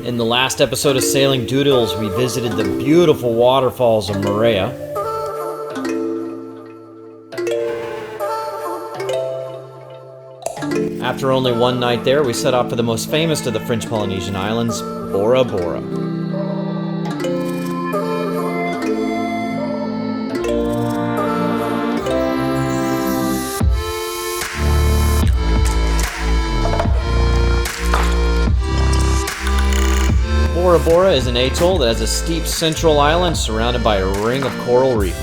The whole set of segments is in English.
In the last episode of Sailing Doodles, we visited the beautiful waterfalls of Moorea. After only one night there, we set off for the most famous of the French Polynesian islands, Bora Bora. Bora Bora is an atoll that has a steep central island surrounded by a ring of coral reef.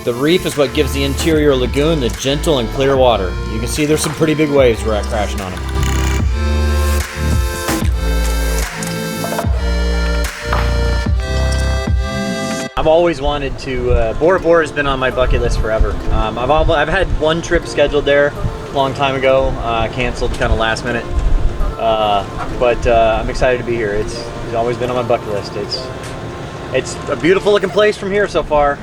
The reef is what gives the interior lagoon the gentle and clear water. You can see there's some pretty big waves crashing on them. I've always wanted to, Bora Bora has been on my bucket list forever. I've had one trip scheduled there a long time ago, canceled kind of last minute. But I'm excited to be here. It's always been on my bucket list. It's a beautiful looking place from here so far.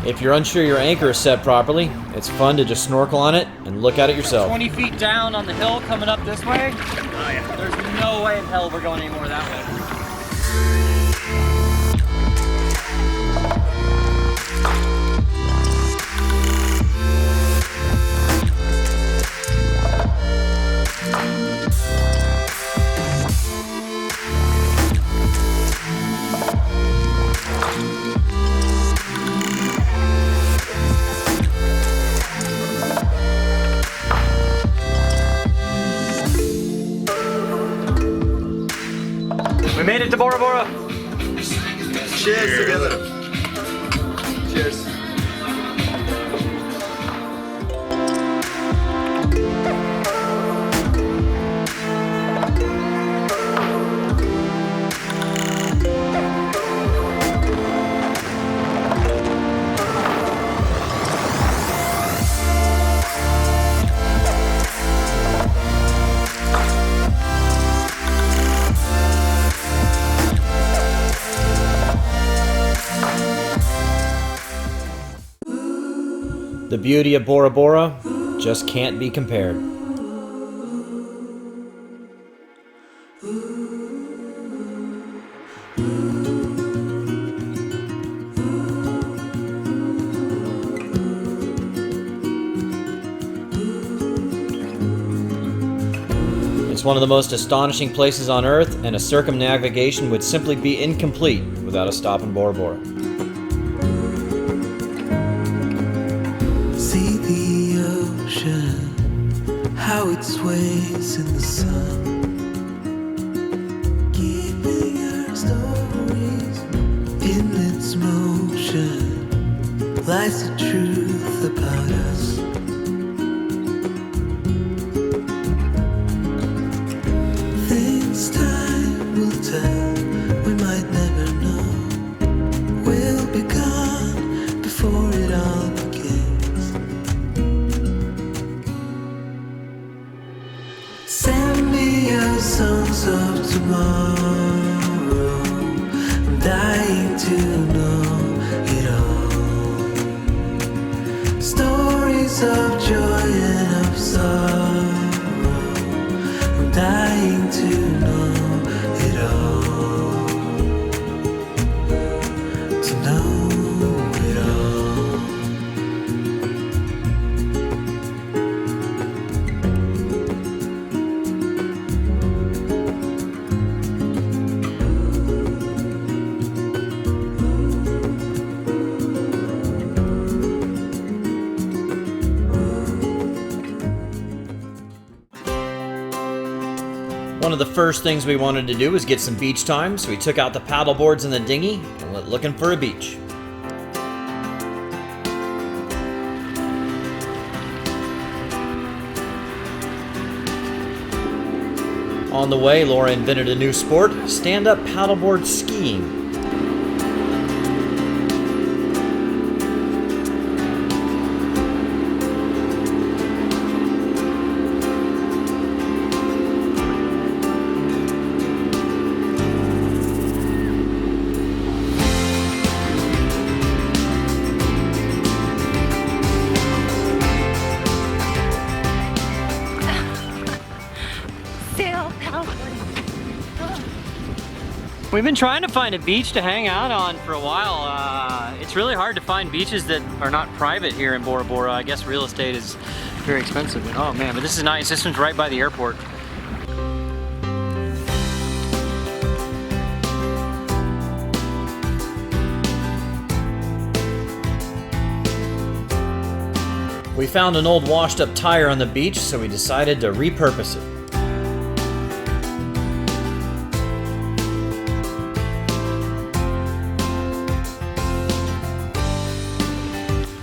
If you're unsure your anchor is set properly, it's fun to just snorkel on it and look at it yourself. 20 feet down on the hill coming up this way. Oh yeah. There's no way in hell we're going any more that way. We made it to Bora Bora. Cheers together. Cheers. The beauty of Bora Bora just can't be compared. It's one of the most astonishing places on Earth, and a circumnavigation would simply be incomplete without a stop in Bora Bora. See the ocean, how it sways in the sun, keeping our stories in its motion, lies the truth about us. Things time will tell, we might never know, we'll be gone before it all begins. Send me your songs of tomorrow, I'm dying to know it all. Stories of joy and of sorrow, I'm dying to know it all. To know it all. One of the first things we wanted to do was get some beach time, so we took out the paddle boards in the dinghy and went looking for a beach. On the way, Laura invented a new sport, stand-up paddleboard skiing. Sail paddleboarding. We've been trying to find a beach to hang out on for a while. It's really hard to find beaches that are not private here in Bora Bora. I guess real estate is very expensive. Oh man, but this is nice. This one's right by the airport. We found an old washed up tire on the beach, so we decided to repurpose it.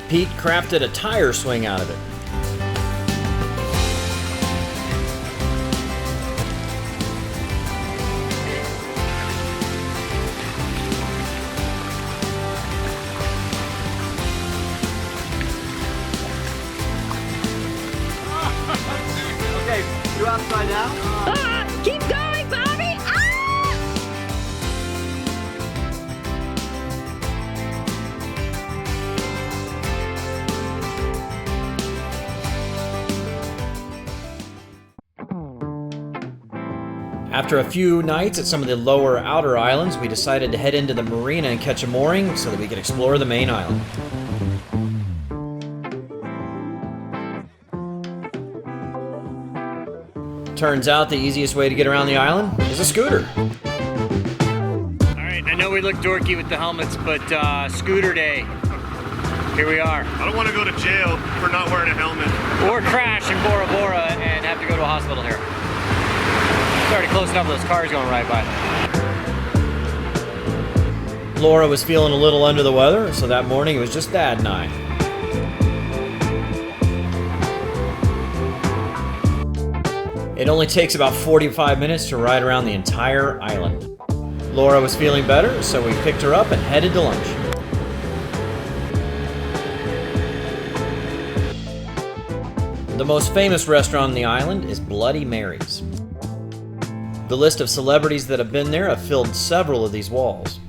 Pete crafted a tire swing out of it. Okay, you upside down? Keep going, Bobby! After a few nights at some of the lower outer islands, we decided to head into the marina and catch a mooring so that we could explore the main island. Turns out the easiest way to get around the island is a scooter. Alright, I know we look dorky with the helmets, but scooter day. Here we are. I don't want to go to jail for not wearing a helmet. Or crash in Bora Bora and have to go to a hospital here. It's already close enough with those cars going right by. Laura was feeling a little under the weather, so that morning it was just Dad and I. It only takes about 45 minutes to ride around the entire island. Laura was feeling better, so we picked her up and headed to lunch. The most famous restaurant on the island is Bloody Mary's. The list of celebrities that have been there have filled several of these walls.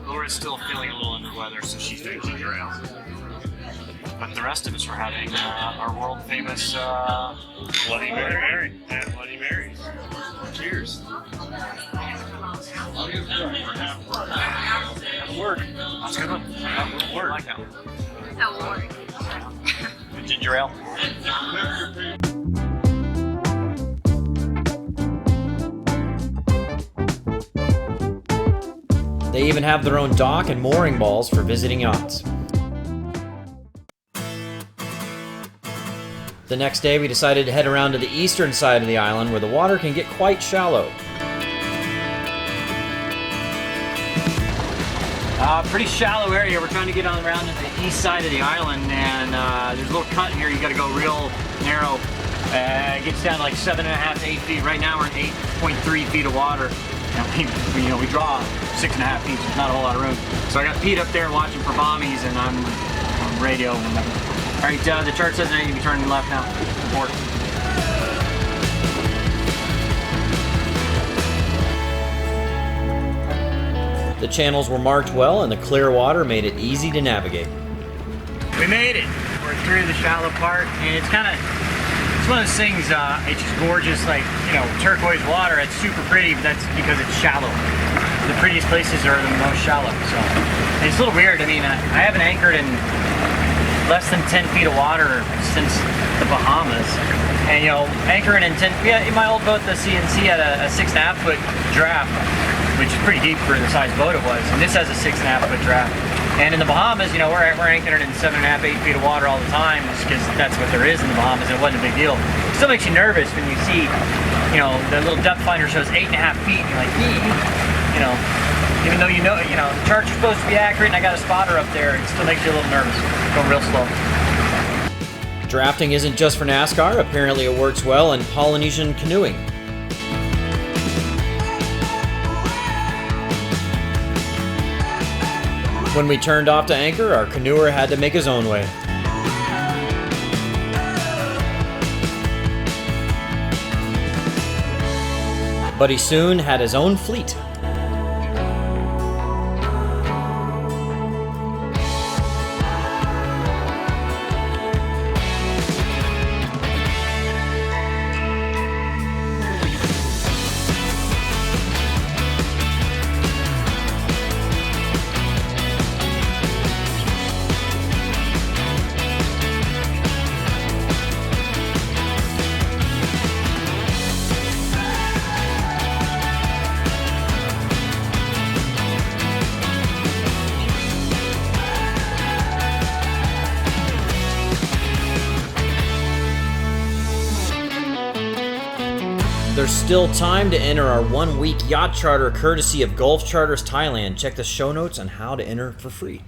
Laura's still feeling a little under the weather, so she's doing ginger ale. But the rest of us are having our world famous Bloody Mary. Yeah, Bloody Marys. Cheers. That'll work. That's a good one. That'll work. I like that one. That will work. Good ginger ale. They even have their own dock and mooring balls for visiting yachts. The next day we decided to head around to the eastern side of the island where the water can get quite shallow. Pretty shallow area. We're trying to get on around to the east side of the island, and there's a little cut here. You got to go real narrow. It gets down to like 7.5 to 8 feet. Right now we're in 8.3 feet of water. And we draw 6.5 feet, so there's not a whole lot of room. So I got Pete up there watching for bombies, and I'm on radio. All right, the chart says I need to be turning left now. Report. The channels were marked well, and the clear water made it easy to navigate. We made it! We're through the shallow part, and it's one of those things, it's just gorgeous, like, turquoise water. It's super pretty, but that's because it's shallow. The prettiest places are the most shallow, so. And it's a little weird. I mean, I haven't anchored in less than 10 feet of water since the Bahamas. And, anchoring in in my old boat, the CNC had a 6.5 foot draft, which is pretty deep for the size boat it was. And this has a 6.5 foot draft. And in the Bahamas, we're anchoring in 7.5, 8 feet of water all the time, just because that's what there is in the Bahamas, and it wasn't a big deal. It still makes you nervous when you see, the little depth finder shows 8.5 feet, and you're like, even though the charts are supposed to be accurate, and I got a spotter up there, it still makes you a little nervous. Going real slow. Drafting isn't just for NASCAR. Apparently it works well in Polynesian canoeing. When we turned off to anchor, our canoer had to make his own way. But he soon had his own fleet. There's still time to enter our 1-week yacht charter courtesy of Gulf Charters Thailand. Check the show notes on how to enter for free.